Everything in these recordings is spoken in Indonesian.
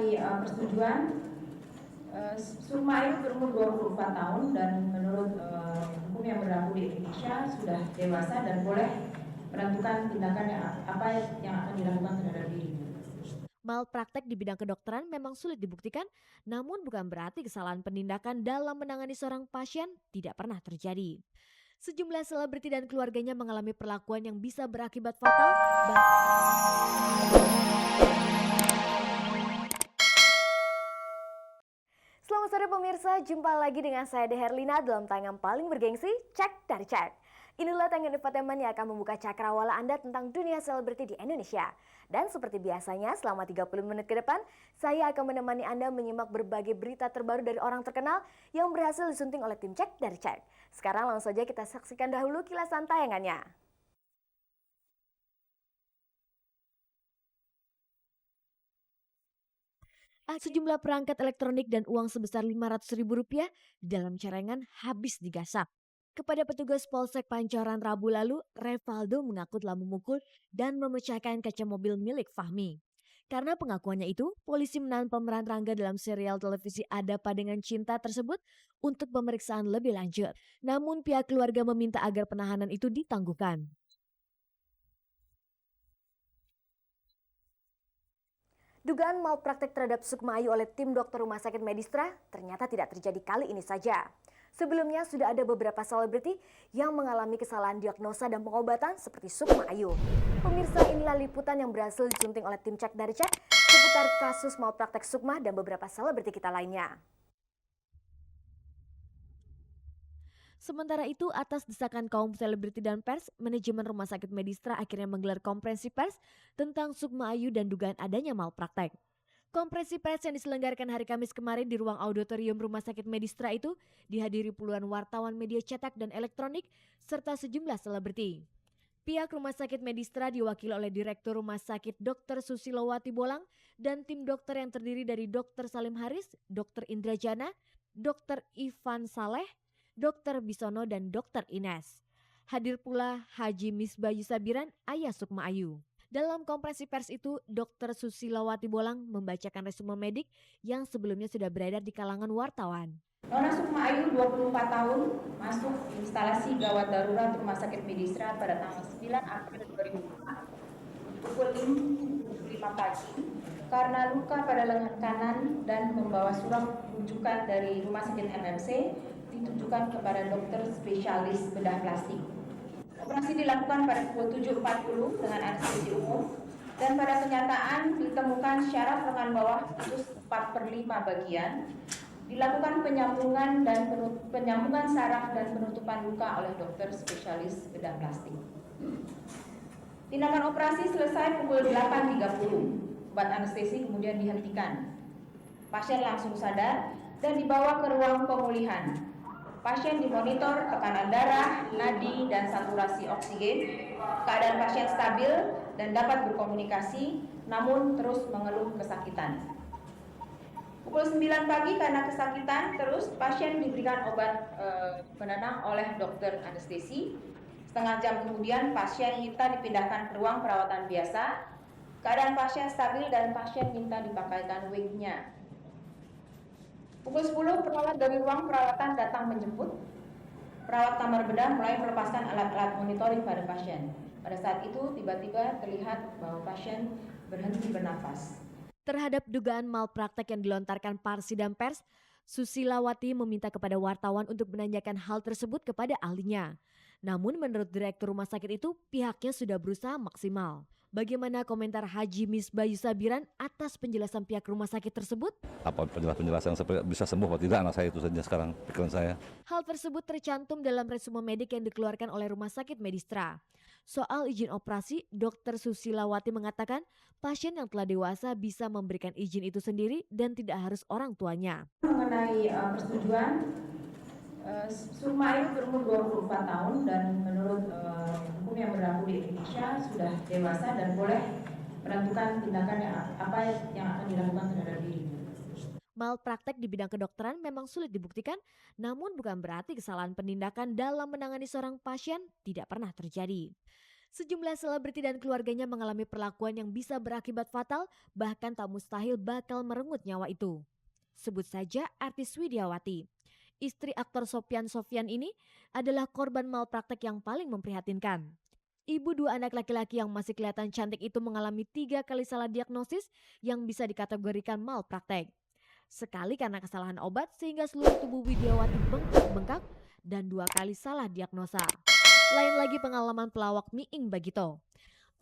mengenai persetujuan, Sukma Ayu berumur 24 tahun dan menurut hukum yang berlaku di Indonesia sudah dewasa dan boleh menentukan tindakan apa yang akan dilakukan terhadap dirinya. Malpraktek di bidang kedokteran memang sulit dibuktikan, namun bukan berarti kesalahan penindakan dalam menangani seorang pasien tidak pernah terjadi. Sejumlah selebriti dan keluarganya mengalami perlakuan yang bisa berakibat fatal. Selamat sore pemirsa, jumpa lagi dengan saya De Herlina dalam tayangan paling bergengsi, Cek dari Cek. Inilah tayangan infotainment yang akan membuka cakrawala Anda tentang dunia selebriti di Indonesia. Dan seperti biasanya, selama 30 menit ke depan, saya akan menemani Anda menyimak berbagai berita terbaru dari orang terkenal yang berhasil disunting oleh tim Cek dari Cek. Sekarang langsung saja kita saksikan dahulu kilasan tayangannya. Sejumlah perangkat elektronik dan uang sebesar Rp500.000 di dalam celengan habis digasak. Kepada petugas Polsek Pancoran Rabu lalu, Revaldo mengaku telah memukul dan memecahkan kaca mobil milik Fahmi. Karena pengakuannya itu, polisi menahan pemeran Rangga dalam serial televisi Ada Apa Dengan Cinta tersebut untuk pemeriksaan lebih lanjut. Namun pihak keluarga meminta agar penahanan itu ditangguhkan. Dugaan malpraktek terhadap Sukma Ayu oleh tim dokter Rumah Sakit Medistra ternyata tidak terjadi kali ini saja. Sebelumnya sudah ada beberapa selebriti yang mengalami kesalahan diagnosa dan pengobatan seperti Sukma Ayu. Pemirsa, inilah liputan yang berhasil disunting oleh tim Cek dari Cek seputar kasus malpraktek Sukma dan beberapa selebriti kita lainnya. Sementara itu, atas desakan kaum selebriti dan pers, manajemen Rumah Sakit Medistra akhirnya menggelar konferensi pers tentang Sukma Ayu dan dugaan adanya malpraktek. Konferensi pers yang diselenggarakan hari Kamis kemarin di ruang auditorium Rumah Sakit Medistra itu dihadiri puluhan wartawan media cetak dan elektronik serta sejumlah selebriti. Pihak Rumah Sakit Medistra diwakili oleh Direktur Rumah Sakit Dr. Susilowati Bolang dan tim dokter yang terdiri dari Dr. Salim Haris, Dr. Indrajana, Dr. Ivan Saleh, Dr. Bisono dan Dr. Ines. Hadir pula Haji Misbah Yusabiran, ayah Sukma Ayu. Dalam konferensi pers itu, Dr. Susilowati Bolang membacakan resume medik yang sebelumnya sudah beredar di kalangan wartawan. Nona Sukma Ayu, 24 tahun, masuk instalasi gawat darurat Rumah Sakit Medistra pada tanggal 9 April 2004 pukul 5 pagi karena luka pada lengan kanan dan membawa surat rujukan dari Rumah Sakit MMC ditujukan kepada dokter spesialis bedah plastik. Operasi dilakukan pada pukul 7.40 dengan anestesi umum dan pada kenyataan ditemukan syaraf lengan bawah putus 4/5 bagian. Dilakukan penyambungan saraf dan penutupan luka oleh dokter spesialis bedah plastik. Tindakan operasi selesai pukul 8.30. Obat anestesi kemudian dihentikan. Pasien langsung sadar dan dibawa ke ruang pemulihan. Pasien dimonitor tekanan darah, nadi, dan saturasi oksigen. Keadaan pasien stabil dan dapat berkomunikasi, namun terus mengeluh kesakitan. Pukul 9 pagi karena kesakitan, terus pasien diberikan obat penenang oleh dokter anestesi. Setengah jam kemudian pasien minta dipindahkan ke ruang perawatan biasa. Keadaan pasien stabil dan pasien minta dipakaikan wignya. Pukul 10 perawat dari ruang perawatan datang menjemput. Perawat kamar bedah mulai melepaskan alat-alat monitoring pada pasien. Pada saat itu tiba-tiba terlihat bahwa pasien berhenti bernafas. Terhadap dugaan malpraktek yang dilontarkan Parsi dan pers, Susilawati meminta kepada wartawan untuk menanyakan hal tersebut kepada ahlinya. Namun menurut Direktur Rumah Sakit itu, pihaknya sudah berusaha maksimal. Bagaimana komentar Haji Misbah Yusabiran atas penjelasan pihak rumah sakit tersebut? Apa penjelasan bisa sembuh atau tidak anak saya, itu saja sekarang pikiran saya. Hal tersebut tercantum dalam resume medik yang dikeluarkan oleh Rumah Sakit Medistra. Soal izin operasi, Dr. Susilawati mengatakan pasien yang telah dewasa bisa memberikan izin itu sendiri dan tidak harus orang tuanya. Mengenai persetujuan, Sukma Ayu berumur 24 tahun dan menurut hukum yang berlaku di Indonesia sudah dewasa dan boleh menentukan tindakan apa yang akan dilakukan terhadap dirinya. Malpraktek di bidang kedokteran memang sulit dibuktikan, namun bukan berarti kesalahan penindakan dalam menangani seorang pasien tidak pernah terjadi. Sejumlah selebriti dan keluarganya mengalami perlakuan yang bisa berakibat fatal, bahkan tak mustahil bakal merenggut nyawa itu. Sebut saja artis Widiawati. Istri aktor Sofyan Sofyan ini adalah korban malpraktek yang paling memprihatinkan. Ibu dua anak laki-laki yang masih kelihatan cantik itu mengalami 3 kali salah diagnosis yang bisa dikategorikan malpraktek. Sekali karena kesalahan obat sehingga seluruh tubuh Widiawati bengkak-bengkak, dan 2 kali salah diagnosa. Lain lagi pengalaman pelawak Miing Bagito.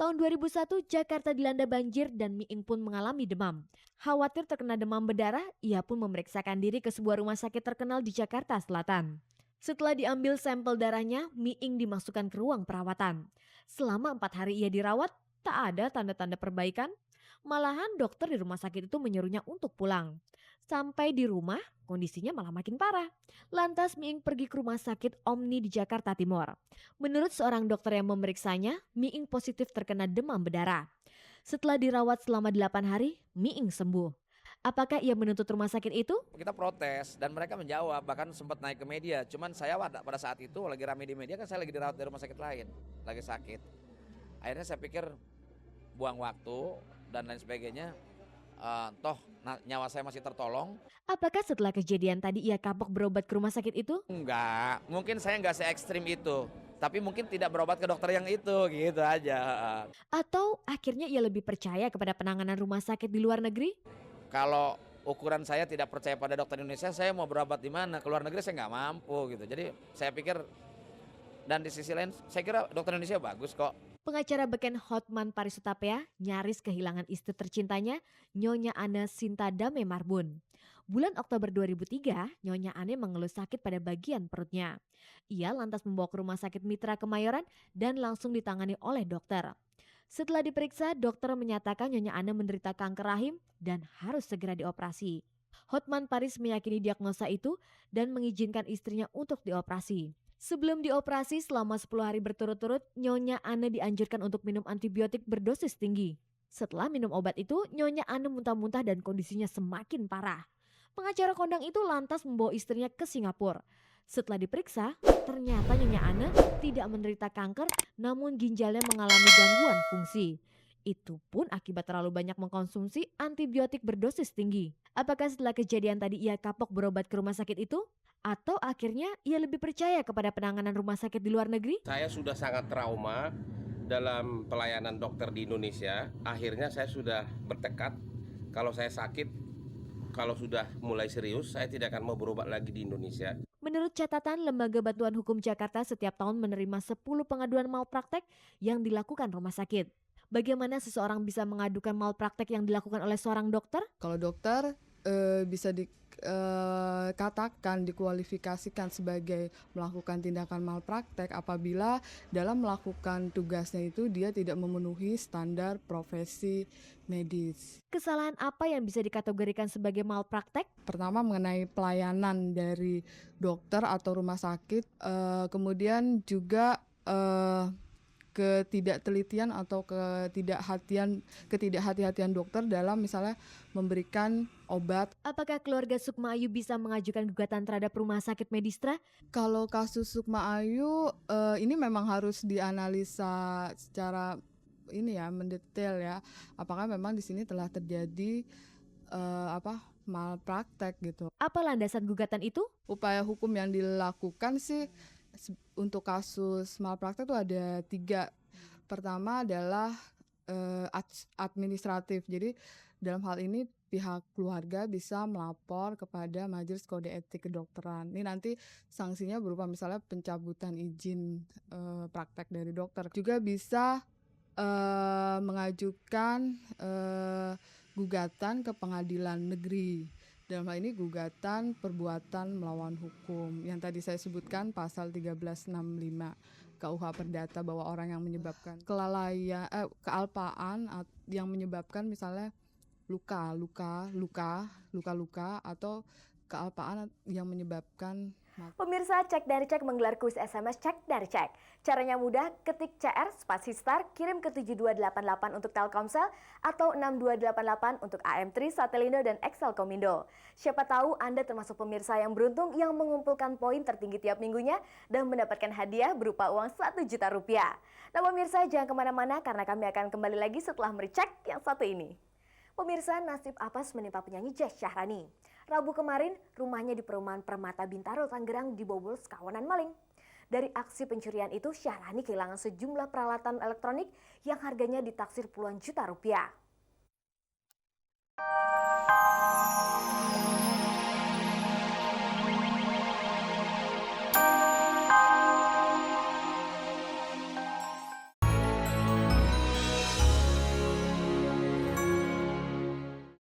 Tahun 2001 Jakarta dilanda banjir dan Miing pun mengalami demam. Khawatir terkena demam berdarah, ia pun memeriksakan diri ke sebuah rumah sakit terkenal di Jakarta Selatan. Setelah diambil sampel darahnya, Miing dimasukkan ke ruang perawatan. Selama 4 hari ia dirawat, tak ada tanda-tanda perbaikan. Malahan dokter di rumah sakit itu menyuruhnya untuk pulang. Sampai di rumah, kondisinya malah makin parah. Lantas Miing pergi ke rumah sakit Omni di Jakarta Timur. Menurut seorang dokter yang memeriksanya, Miing positif terkena demam berdarah. Setelah dirawat selama 8 hari, Miing sembuh. Apakah ia menuntut rumah sakit itu? Kita protes dan mereka menjawab, bahkan sempat naik ke media. Cuman saya pada saat itu lagi rame di media, kan saya lagi dirawat di rumah sakit lain, lagi sakit. Akhirnya saya pikir buang waktu dan lain sebagainya. Toh nyawa saya masih tertolong. Apakah setelah kejadian tadi ia kapok berobat ke rumah sakit itu? Enggak, mungkin saya enggak se-ekstrim itu. Tapi mungkin tidak berobat ke dokter yang itu, gitu aja. Atau akhirnya ia lebih percaya kepada penanganan rumah sakit di luar negeri? Kalau ukuran saya tidak percaya pada dokter Indonesia, saya mau berobat di mana? Ke luar negeri saya nggak mampu gitu. Jadi saya pikir, dan di sisi lain saya kira dokter Indonesia bagus kok. Pengacara beken Hotman Paris Hutapea nyaris kehilangan istri tercintanya, Nyonya Ane Sinta Dame Marbun. Bulan Oktober 2003, Nyonya Ane mengeluh sakit pada bagian perutnya. Ia lantas membawa ke rumah sakit Mitra Kemayoran dan langsung ditangani oleh dokter. Setelah diperiksa, dokter menyatakan Nyonya Ane menderita kanker rahim dan harus segera dioperasi. Hotman Paris meyakini diagnosa itu dan mengizinkan istrinya untuk dioperasi. Sebelum dioperasi selama 10 hari berturut-turut, Nyonya Ane dianjurkan untuk minum antibiotik berdosis tinggi. Setelah minum obat itu, Nyonya Ane muntah-muntah dan kondisinya semakin parah. Pengacara kondang itu lantas membawa istrinya ke Singapura. Setelah diperiksa, ternyata Nyonya Ane tidak menderita kanker, namun ginjalnya mengalami gangguan fungsi. Itu pun akibat terlalu banyak mengkonsumsi antibiotik berdosis tinggi. Apakah setelah kejadian tadi ia kapok berobat ke rumah sakit itu? Atau akhirnya ia lebih percaya kepada penanganan rumah sakit di luar negeri? Saya sudah sangat trauma dalam pelayanan dokter di Indonesia. Akhirnya saya sudah bertekad, kalau saya sakit, kalau sudah mulai serius, saya tidak akan mau berobat lagi di Indonesia. Menurut catatan Lembaga Bantuan Hukum Jakarta setiap tahun menerima 10 pengaduan malpraktek yang dilakukan rumah sakit. Bagaimana seseorang bisa mengadukan malpraktek yang dilakukan oleh seorang dokter? Kalau dokter bisa dikatakan, dikualifikasikan sebagai melakukan tindakan malpraktek apabila dalam melakukan tugasnya itu dia tidak memenuhi standar profesi medis. Kesalahan apa yang bisa dikategorikan sebagai malpraktek? Pertama mengenai pelayanan dari dokter atau rumah sakit, kemudian juga ketidaktelitian atau ketidakhati-hatian dokter dalam misalnya memberikan obat. Apakah keluarga Sukma Ayu bisa mengajukan gugatan terhadap rumah sakit Medistra? Kalau kasus Sukma Ayu ini memang harus dianalisa secara mendetail ya. Apakah memang di sini telah terjadi malpraktek gitu. Apa landasan gugatan itu? Upaya hukum yang dilakukan sih untuk kasus malpraktek itu ada 3. Pertama adalah administratif. Jadi dalam hal ini pihak keluarga bisa melapor kepada Majelis Kode Etik Kedokteran. Ini nanti sanksinya berupa misalnya pencabutan izin praktek dari dokter. Juga bisa mengajukan gugatan ke pengadilan negeri. Dalam hal ini gugatan perbuatan melawan hukum yang tadi saya sebutkan pasal 1365 KUH Perdata, bahwa orang yang menyebabkan kealpaan yang menyebabkan misalnya luka atau kealpaan yang menyebabkan Pemirsa, Cek dari Cek menggelar kuis SMS Cek dari Cek. Caranya mudah, ketik CR spasi star, kirim ke 7288 untuk Telkomsel atau 6288 untuk AM3, Satelindo, dan XL Komindo. Siapa tahu Anda termasuk pemirsa yang beruntung yang mengumpulkan poin tertinggi tiap minggunya dan mendapatkan hadiah berupa uang 1 juta rupiah. Nah pemirsa, jangan kemana-mana karena kami akan kembali lagi setelah mericek yang satu ini. Pemirsa, nasib apes menimpa penyanyi Jess Syahrani. Rabu kemarin, rumahnya di perumahan Permata Bintaro, Tangerang dibobol sekawanan maling. Dari aksi pencurian itu, Syahrani kehilangan sejumlah peralatan elektronik yang harganya ditaksir puluhan juta rupiah.